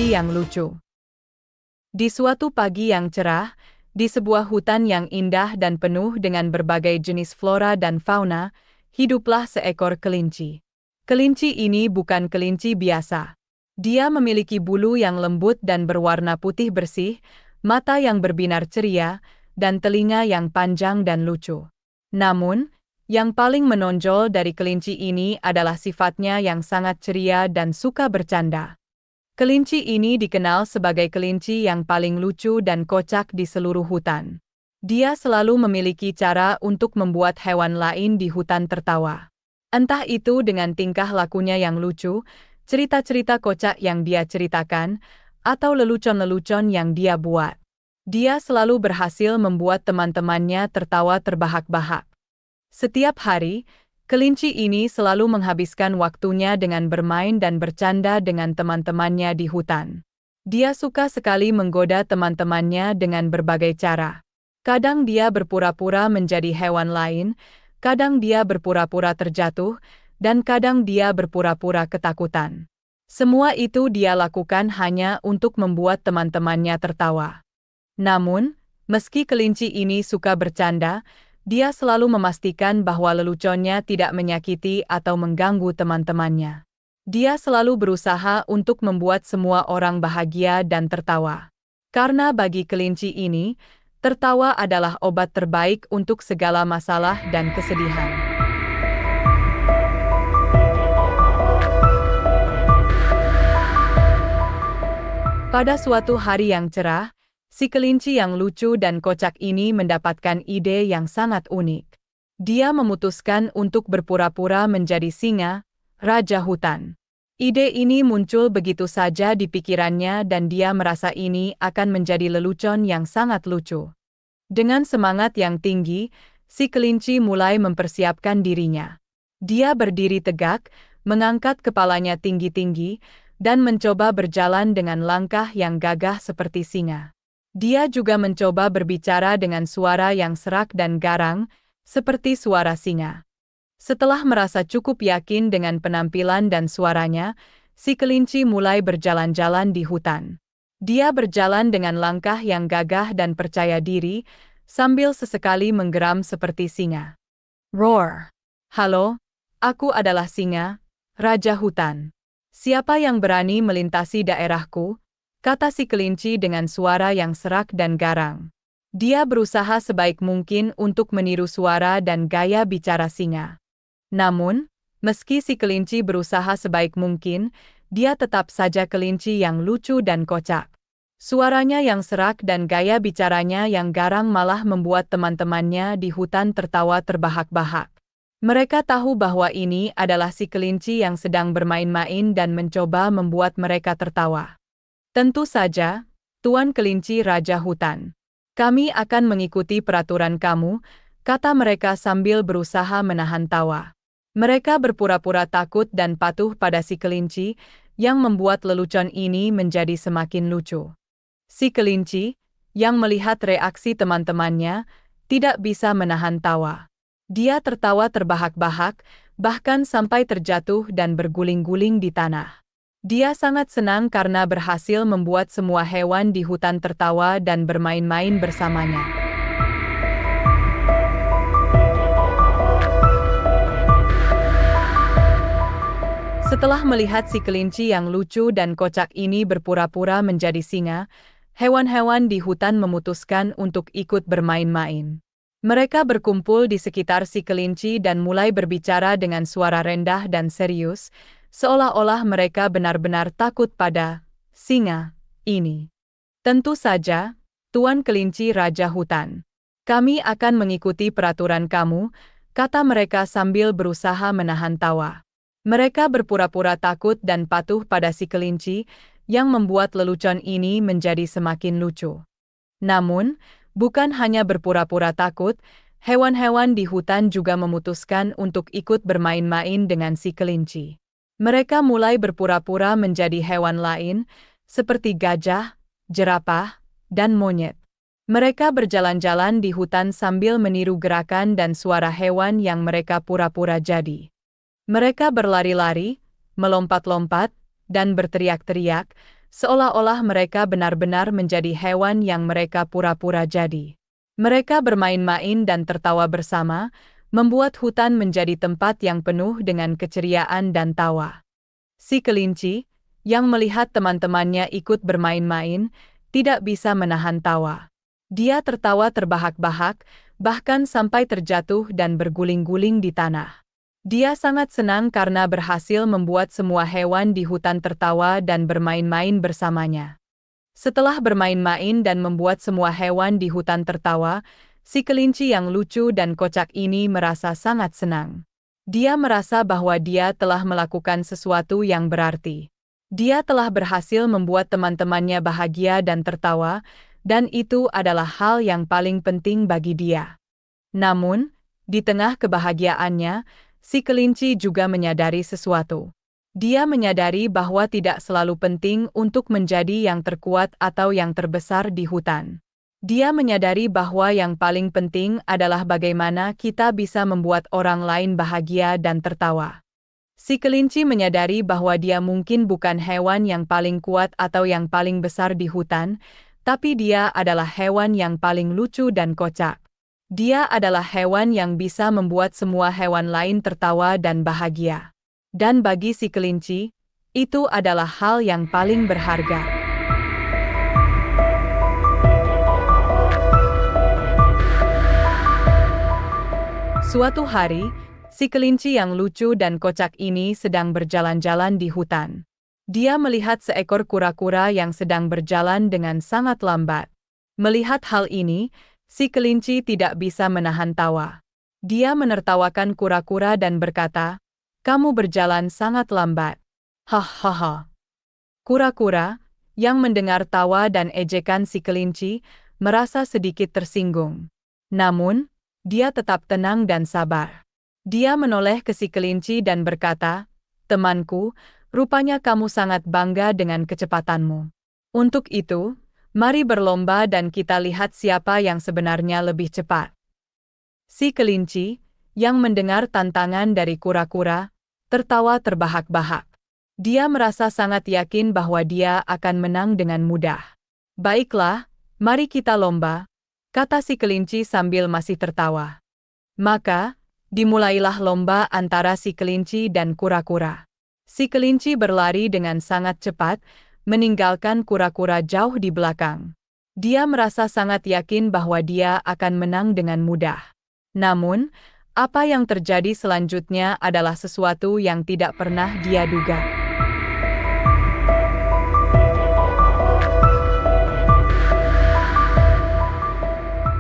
kelinci yang lucu. Di suatu pagi yang cerah, di sebuah hutan yang indah dan penuh dengan berbagai jenis flora dan fauna, hiduplah seekor kelinci. Kelinci ini bukan kelinci biasa. Dia memiliki bulu yang lembut dan berwarna putih bersih, mata yang berbinar ceria, dan telinga yang panjang dan lucu. Namun, yang paling menonjol dari kelinci ini adalah sifatnya yang sangat ceria dan suka bercanda. Kelinci ini dikenal sebagai kelinci yang paling lucu dan kocak di seluruh hutan. Dia selalu memiliki cara untuk membuat hewan lain di hutan tertawa. Entah itu dengan tingkah lakunya yang lucu, cerita-cerita kocak yang dia ceritakan, atau lelucon-lelucon yang dia buat. Dia selalu berhasil membuat teman-temannya tertawa terbahak-bahak. Setiap hari, kelinci ini selalu menghabiskan waktunya dengan bermain dan bercanda dengan teman-temannya di hutan. Dia suka sekali menggoda teman-temannya dengan berbagai cara. Kadang dia berpura-pura menjadi hewan lain, kadang dia berpura-pura terjatuh, dan kadang dia berpura-pura ketakutan. Semua itu dia lakukan hanya untuk membuat teman-temannya tertawa. Namun, meski kelinci ini suka bercanda, dia selalu memastikan bahwa leluconnya tidak menyakiti atau mengganggu teman-temannya. Dia selalu berusaha untuk membuat semua orang bahagia dan tertawa. Karena bagi kelinci ini, tertawa adalah obat terbaik untuk segala masalah dan kesedihan. Pada suatu hari yang cerah, si kelinci yang lucu dan kocak ini mendapatkan ide yang sangat unik. Dia memutuskan untuk berpura-pura menjadi singa, raja hutan. Ide ini muncul begitu saja di pikirannya dan dia merasa ini akan menjadi lelucon yang sangat lucu. Dengan semangat yang tinggi, si kelinci mulai mempersiapkan dirinya. Dia berdiri tegak, mengangkat kepalanya tinggi-tinggi, dan mencoba berjalan dengan langkah yang gagah seperti singa. Dia juga mencoba berbicara dengan suara yang serak dan garang, seperti suara singa. Setelah merasa cukup yakin dengan penampilan dan suaranya, si kelinci mulai berjalan-jalan di hutan. Dia berjalan dengan langkah yang gagah dan percaya diri, sambil sesekali menggeram seperti singa. Roar! Halo, aku adalah singa, raja hutan. Siapa yang berani melintasi daerahku? Kata si kelinci dengan suara yang serak dan garang. Dia berusaha sebaik mungkin untuk meniru suara dan gaya bicara singa. Namun, meski si kelinci berusaha sebaik mungkin, dia tetap saja kelinci yang lucu dan kocak. Suaranya yang serak dan gaya bicaranya yang garang malah membuat teman-temannya di hutan tertawa terbahak-bahak. Mereka tahu bahwa ini adalah si kelinci yang sedang bermain-main dan mencoba membuat mereka tertawa. Tentu saja, Tuan Kelinci Raja Hutan. Kami akan mengikuti peraturan kamu, kata mereka sambil berusaha menahan tawa. Mereka berpura-pura takut dan patuh pada si kelinci, yang membuat lelucon ini menjadi semakin lucu. Si kelinci, yang melihat reaksi teman-temannya, tidak bisa menahan tawa. Dia tertawa terbahak-bahak, bahkan sampai terjatuh dan berguling-guling di tanah. Dia sangat senang karena berhasil membuat semua hewan di hutan tertawa dan bermain-main bersamanya. Setelah melihat si kelinci yang lucu dan kocak ini berpura-pura menjadi singa, hewan-hewan di hutan memutuskan untuk ikut bermain-main. Mereka berkumpul di sekitar si kelinci dan mulai berbicara dengan suara rendah dan serius, seolah-olah mereka benar-benar takut pada singa ini. Tentu saja, Tuan Kelinci Raja Hutan. Kami akan mengikuti peraturan kamu, kata mereka sambil berusaha menahan tawa. Mereka berpura-pura takut dan patuh pada si kelinci, yang membuat lelucon ini menjadi semakin lucu. Namun, bukan hanya berpura-pura takut, hewan-hewan di hutan juga memutuskan untuk ikut bermain-main dengan si kelinci. Mereka mulai berpura-pura menjadi hewan lain, seperti gajah, jerapah, dan monyet. Mereka berjalan-jalan di hutan sambil meniru gerakan dan suara hewan yang mereka pura-pura jadi. Mereka berlari-lari, melompat-lompat, dan berteriak-teriak, seolah-olah mereka benar-benar menjadi hewan yang mereka pura-pura jadi. Mereka bermain-main dan tertawa bersama, membuat hutan menjadi tempat yang penuh dengan keceriaan dan tawa. Si kelinci, yang melihat teman-temannya ikut bermain-main, tidak bisa menahan tawa. Dia tertawa terbahak-bahak, bahkan sampai terjatuh dan berguling-guling di tanah. Dia sangat senang karena berhasil membuat semua hewan di hutan tertawa dan bermain-main bersamanya. Setelah bermain-main dan membuat semua hewan di hutan tertawa, si kelinci yang lucu dan kocak ini merasa sangat senang. Dia merasa bahwa dia telah melakukan sesuatu yang berarti. Dia telah berhasil membuat teman-temannya bahagia dan tertawa, dan itu adalah hal yang paling penting bagi dia. Namun, di tengah kebahagiaannya, si kelinci juga menyadari sesuatu. Dia menyadari bahwa tidak selalu penting untuk menjadi yang terkuat atau yang terbesar di hutan. Dia menyadari bahwa yang paling penting adalah bagaimana kita bisa membuat orang lain bahagia dan tertawa. Si kelinci menyadari bahwa dia mungkin bukan hewan yang paling kuat atau yang paling besar di hutan, tapi dia adalah hewan yang paling lucu dan kocak. Dia adalah hewan yang bisa membuat semua hewan lain tertawa dan bahagia. Dan bagi si kelinci, itu adalah hal yang paling berharga. Suatu hari, si kelinci yang lucu dan kocak ini sedang berjalan-jalan di hutan. Dia melihat seekor kura-kura yang sedang berjalan dengan sangat lambat. Melihat hal ini, si kelinci tidak bisa menahan tawa. Dia menertawakan kura-kura dan berkata, "Kamu berjalan sangat lambat." Hahaha. Kura-kura, yang mendengar tawa dan ejekan si kelinci, merasa sedikit tersinggung. Namun, dia tetap tenang dan sabar. Dia menoleh ke si kelinci dan berkata, "Temanku, rupanya kamu sangat bangga dengan kecepatanmu. Untuk itu, mari berlomba dan kita lihat siapa yang sebenarnya lebih cepat." Si kelinci, yang mendengar tantangan dari kura-kura, tertawa terbahak-bahak. Dia merasa sangat yakin bahwa dia akan menang dengan mudah. "Baiklah, mari kita lomba," kata si kelinci sambil masih tertawa. Maka, dimulailah lomba antara si kelinci dan kura-kura. Si kelinci berlari dengan sangat cepat, meninggalkan kura-kura jauh di belakang. Dia merasa sangat yakin bahwa dia akan menang dengan mudah. Namun, apa yang terjadi selanjutnya adalah sesuatu yang tidak pernah dia duga.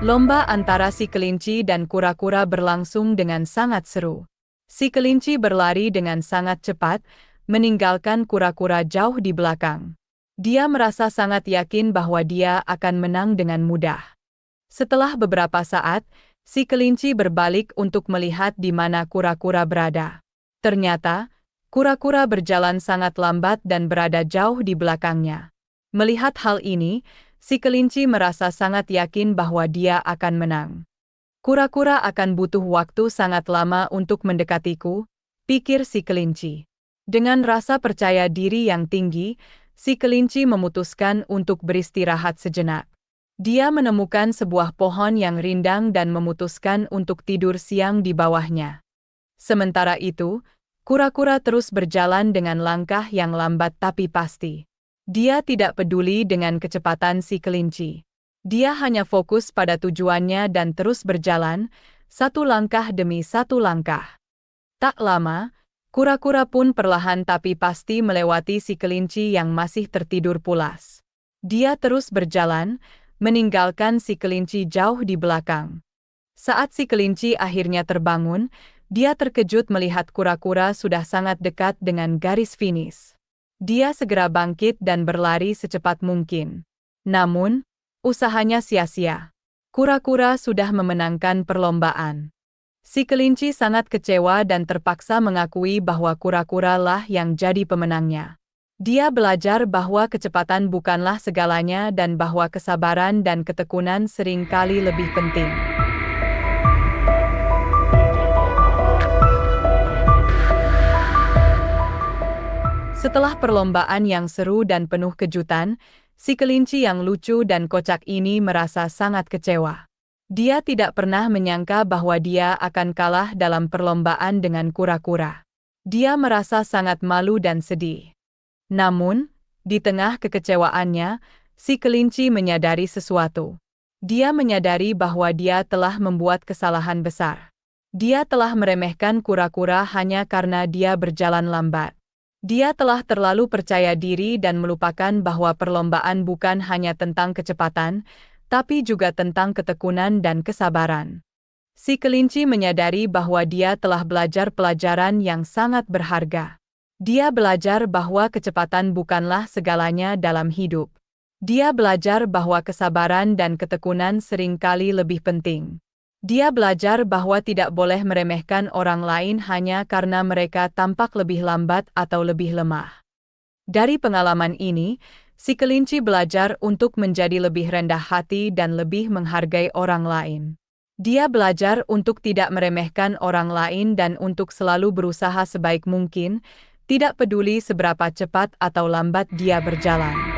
Lomba antara si kelinci dan kura-kura berlangsung dengan sangat seru. Si kelinci berlari dengan sangat cepat, meninggalkan kura-kura jauh di belakang. Dia merasa sangat yakin bahwa dia akan menang dengan mudah. Setelah beberapa saat, si kelinci berbalik untuk melihat di mana kura-kura berada. Ternyata, kura-kura berjalan sangat lambat dan berada jauh di belakangnya. Melihat hal ini, si kelinci merasa sangat yakin bahwa dia akan menang. "Kura-kura akan butuh waktu sangat lama untuk mendekatiku," pikir si kelinci. Dengan rasa percaya diri yang tinggi, si kelinci memutuskan untuk beristirahat sejenak. Dia menemukan sebuah pohon yang rindang dan memutuskan untuk tidur siang di bawahnya. Sementara itu, kura-kura terus berjalan dengan langkah yang lambat tapi pasti. Dia tidak peduli dengan kecepatan si kelinci. Dia hanya fokus pada tujuannya dan terus berjalan, satu langkah demi satu langkah. Tak lama, kura-kura pun perlahan tapi pasti melewati si kelinci yang masih tertidur pulas. Dia terus berjalan, meninggalkan si kelinci jauh di belakang. Saat si kelinci akhirnya terbangun, dia terkejut melihat kura-kura sudah sangat dekat dengan garis finish. Dia segera bangkit dan berlari secepat mungkin. Namun, usahanya sia-sia. Kura-kura sudah memenangkan perlombaan. Si kelinci sangat kecewa dan terpaksa mengakui bahwa kura-kura lah yang jadi pemenangnya. Dia belajar bahwa kecepatan bukanlah segalanya dan bahwa kesabaran dan ketekunan seringkali lebih penting. Setelah perlombaan yang seru dan penuh kejutan, si kelinci yang lucu dan kocak ini merasa sangat kecewa. Dia tidak pernah menyangka bahwa dia akan kalah dalam perlombaan dengan kura-kura. Dia merasa sangat malu dan sedih. Namun, di tengah kekecewaannya, si kelinci menyadari sesuatu. Dia menyadari bahwa dia telah membuat kesalahan besar. Dia telah meremehkan kura-kura hanya karena dia berjalan lambat. Dia telah terlalu percaya diri dan melupakan bahwa perlombaan bukan hanya tentang kecepatan, tapi juga tentang ketekunan dan kesabaran. Si kelinci menyadari bahwa dia telah belajar pelajaran yang sangat berharga. Dia belajar bahwa kecepatan bukanlah segalanya dalam hidup. Dia belajar bahwa kesabaran dan ketekunan seringkali lebih penting. Dia belajar bahwa tidak boleh meremehkan orang lain hanya karena mereka tampak lebih lambat atau lebih lemah. Dari pengalaman ini, si kelinci belajar untuk menjadi lebih rendah hati dan lebih menghargai orang lain. Dia belajar untuk tidak meremehkan orang lain dan untuk selalu berusaha sebaik mungkin, tidak peduli seberapa cepat atau lambat dia berjalan.